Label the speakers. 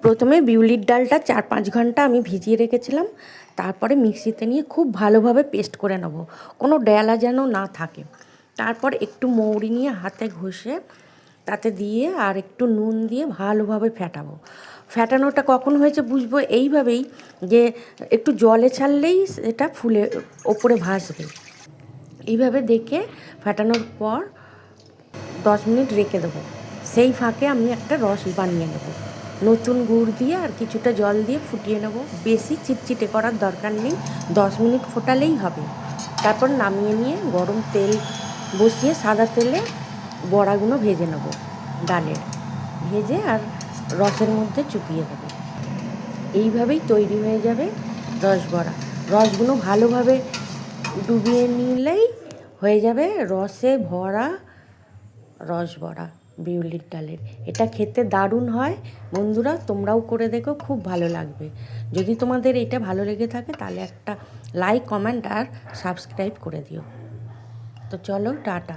Speaker 1: প্রথমে বিউলির ডালটা 4-5 ঘন্টা আমি ভিজিয়ে রেখেছিলাম। তারপরে মিক্সিতে নিয়ে খুব ভালোভাবে পেস্ট করে নেব, কোনো ডেলা যেন না থাকে। তারপর একটু মৌরি নিয়ে হাতে ঘষে তাতে দিয়ে আর একটু নুন দিয়ে ভালোভাবে ফেটাবো। ফেটানোটা কখন হয়েছে বুঝবো এইভাবেই, যে একটু জলে ছাড়লেই এটা ফুলে ওপরে ভাসবে। এইভাবে দেখে ফেটানোর পর 10 মিনিট রেখে দেবো। সেই ফাঁকে আমি একটা রস বানিয়ে নেব, নতুন গুড় দিয়ে আর কিছুটা জল দিয়ে ফুটিয়ে নেব। বেশি চিটচিটে করার দরকার নেই, 10 মিনিট ফোটালেই হবে। তারপর নামিয়ে নিয়ে গরম তেল বসিয়ে সাদা তেলে বড়াগুলো ভেজে নেব, ডালের ভেজে আর রসের মধ্যে চুপিয়ে দেবো। এইভাবেই তৈরি হয়ে যাবে রসবড়া। রসগুলো ভালোভাবে ডুবিয়ে নিলেই হয়ে যাবে রসে ভরা রসবড়া বিউলির ডালের। এটা খেতে দারুণ হয় বন্ধুরা, তোমরাও করে দেখো, খুব ভালো লাগবে। যদি তোমাদের এটা ভালো লেগে থাকে তাহলে একটা লাইক, কমেন্ট আর সাবস্ক্রাইব করে দিও। তো চলো, টাটা।